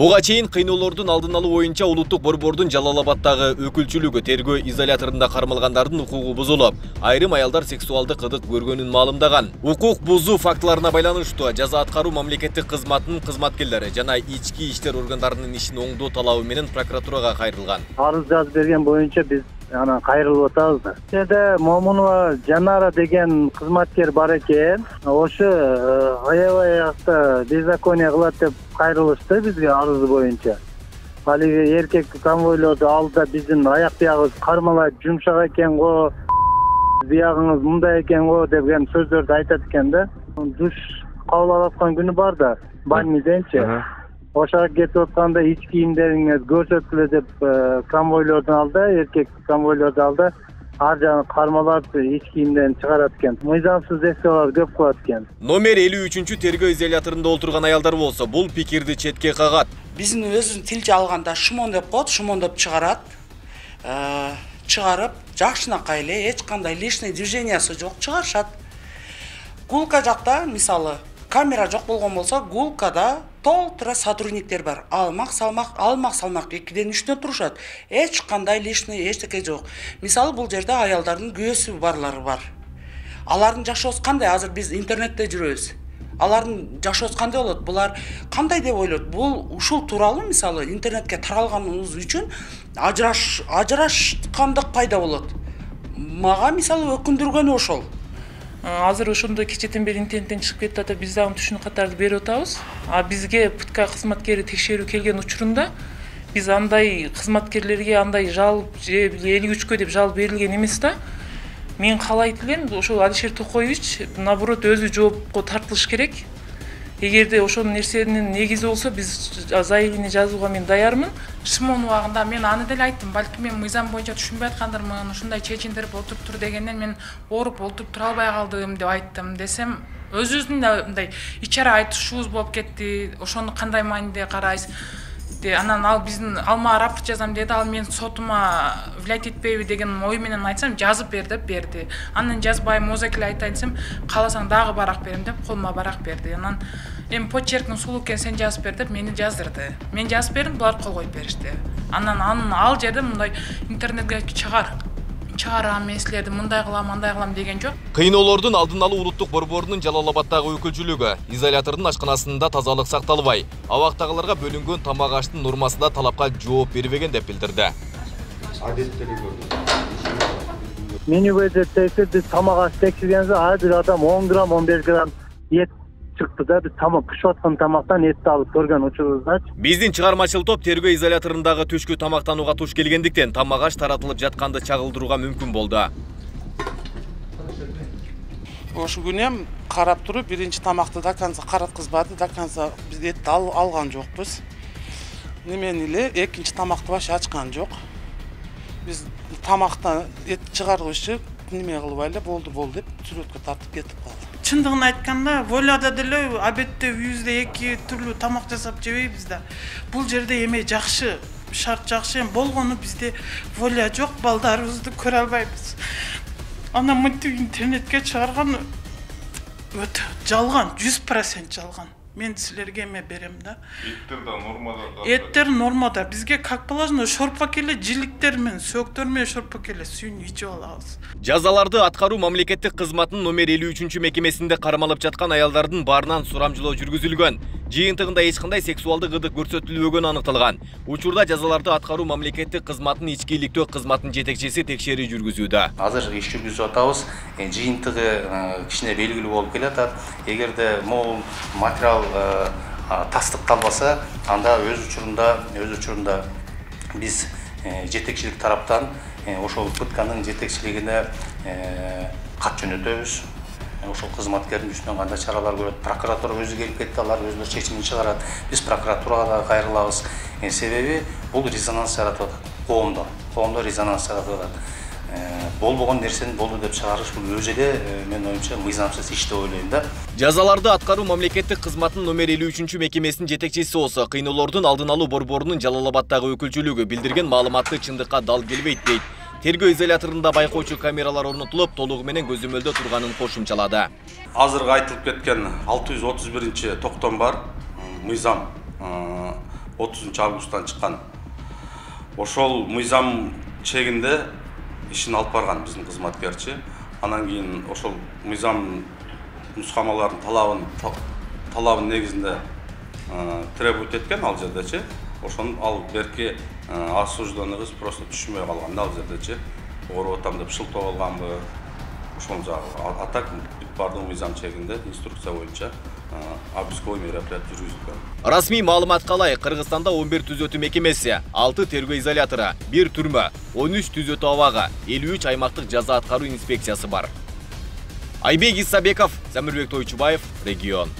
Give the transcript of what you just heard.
Буга чейин кыйноолордун алдын алуу боюнча улуттук борбордун Жалал-Абаддагы өкүлчүлүгү тергөө изоляторунда кармалгандардын укугу бузулуп, айрым аялдар сексуалдык кызык көргөнүн маалымдаган. Укук бузуу фактыларына байланыштуу жаза аткаруу мамлекеттик кызматынын кызматкерлери жана ички иштер органдарынын ишин оңдоо талабы менен прокуратурага кайрылган. Арыз жазып берген боюнча биз кайрылып атабыз да. Жерде Момунова Жанара деген кызматкер бар экен. Ошо аябай беззаконие кылат деп кайрылышты бизге арыз боюнча. Алиги эркек конвойлорду алды, биздин аяк биягыбыз кармалайт, жумшак экен го, биягыңыз мындай экен го деген сөздөрдү айтат экен да. Душ кабыл алып аткан күнү бар да, банниденчи. Ошага кетип атканда ич кийимдериңиз көрсөткүлө деп конвойлордун алды, эркек конвойлорду алды. Ар жагын кармалап, ич кийимдерин чыгарат экен. Мыйзамсыз действиялар көп кылат экен. Номер 53 тергөө изоляторунда отурган аялдар болсо, бул пикирди четке кагат. Биздин өзүбүздүн тилчи алганда шумон деп коет, шумон деп чыгарат. Чыгарып, жакшынакай эле эч кандай лишний движениясы жок чыгарышат. Гулка жакта, мисалы, камера жок болгон болсо, гулкада толтура сотрудниктер бар. Алмак салмак 2ден 3төн турушат. Эч кандай лишний эчтеке жок. Мисалы, бул жерде аялдардын күйөөсү барлары бар. Алардын жашоосу кандай? Азыр биз интернетте жүрөбүз. Алардын жашоосу кандай болот? Булар кандай деп ойлойт? Бул ушул тууралуу мисалы интернетке таралганыбыз үчүн ажырашкандык пайда болот. Мага мисалы өкүндүргөнү ошол. Азыр ошондой кечетен бери интернеттен чыгып кетип атат, биз дагы түшүнүк катарды берип атабыз. Бизге ПТК кызматкери текшерүү келген учурунда биз андай кызматкерлерге андай жал 53кө деп жал берилген эмес да. Мен каалайт элем, ошол Алишер Токоевич наоборот өзү жоопко тартылыш керек. Эгерде ошол нерсенин негизи болсо, биз заявление жазууга мен даярмын. Шымон убагында мен аны деле айттым. Балки мен мыйзам боюнча түшүнбөй аткандырмын. Ушундай чечиндирип отуруптур дегенден мен ооруп олтуруп тура албай калдым деп айттым. Десем, өзүбүздүн да мындай ичара айтышуубуз болуп кетти. Ошону кандай мааниде карайсыз? Анан ал биздин алма рапорт жазам деди, ал мен сотума влиять этпейби деген ой менен айтсам, жазып бер деп берди. Анан жазбайм, озакеле айтайын десем, кааласаң дагы барак берем деп колума барак берди. Анан эми почеркиң сулуу экен, сен жазып бер деп мени жаздырды. Мен жазып бердим, булар кол коюп беришти. Анан ал жерде мындай интернетке чыгарам, мен силерди мындай кылам, андай кылам деген жок. Кыйноолордун алдын алуу улуттук борборунун Жалал-Абаддагы өкүлчүлүгү изолятордун ашканасында тазалык сакталбай, абактагыларга бөлүнгөн тамак аштын нормасы да талапка жооп бербеген деп билдирди. Менюбеде биз тамак аш текшергенде ар бир адам 10 грамм, 15 грамм эт чыкты да, биз тамак пишип аткан тамактан этти алып көргөн учурубуздачы. Биздин чыгармачыл топ тергөө изоляторундагы түшкү тамактанууга туш келгендиктен тамак аш таратылып жатканды чагылдырууга мүмкүн болду. Ошол күнү эм карап туруп, биринчи тамакты да канча караткызбады, да канча биз этти алган жокпуз. Немени эле экинчи тамакты баш ачкан жок. Биз тамактан эт чыгаргычы неме кылбай эле болду деп сүрөткө тартып кетип калды. Чындыгын айтканда, воляда деле обедте үйүбүздө 2 түрлүү тамак жасап жебейбиз да. Бул жерде эме жакшы, шарт жакшы, болгону бизде воля жок, балдарыбызды көрө албайбыз. Ана мынтип интернетке чыгарган өтө жалган, 100% жалган. Мен силерге эме берем да. Эттер да нормада. Эттер нормада. Бизге как положено шорпа келе жиликтер менен, сөктөр менен шорпа келе сүйүн ичип алабыз. Жазаларды аткаруу мамлекеттик кызматынын номер 53 мекемесинде кармалып жаткан аялдардын баарынан сурамжылоо жүргүзүлгөн. Жыйынтыгында эч кандай сексуалдык ырдык көрсөтүлбөгөнү аныкталган. Учурда жазаларды аткаруу мамлекеттик кызматынын ички иликтөө кызматынын жетекчиси текшерүү жүргүзүүдө. Азыр иш жүргүзүп атабыз. Жыйынтыгы кичине белгилүү болуп келатат. Эгерде могул материал тастыкталбаса, анда өз учурунда биз жетекчилик тараптан ошол ПТКнын жетекчилигине кат жөнөтөбүз. Ошол кызматкердин үстүнөн кандай чаралар көрөт, прокуратура өзү келип кетти, алар өздөрү чечимин чыгарат. Биз прокуратурага да кайрылабыз. Себеби бул резонанс жаратып атат. Коомдо резонанс жаратып атат. Болбогон нерсени болду деп чыгарыш бул өзү эле мен оюмча мыйзамсыз иш деп ойлойм да. Жазаларды аткаруу мамлекеттик кызматынын номер 53 мекемесинин жетекчиси болсо, кыйноолордун алдын алуу борборунун Жалал-Абаддагы өкүлчүлүгү билдирген маалыматты чындыкка дал келбейт дейт. Тергөө изоляторунда байкоочу камералар орнотулуп, толугу менен көзөмөлдө турганын кошумчалады. Азыркы айтылып кеткен 631 токтом бар мыйзам 30-августтан чыккан. Ошол мыйзам чегинде ишин алып барган биздин кызматкерчи. Анан кийин ошол мыйзам нускамалардын талабын негизинде требует эткен ал жердечи. Ошону ал берки осужденныйбыз просто түшүнбөй калган ал жердечи. Ооруп атам деп шылтоо алганбы? Ошол жагы. А так бардыгы мыйзам чегинде инструкция боюнча обысковый мероприятие жүргүзүлгөн. Расмий маалыматка ылайык, Кыргызстанда 11 түзөтүү мекемеси, 6 тергөө изолятору, 1 түрмө, 13 түзөтүү абагы, 53 аймактык жаза аткаруу инспекциясы бар. Айбек Исабеков, Замирбек Тойчубаев, Регион.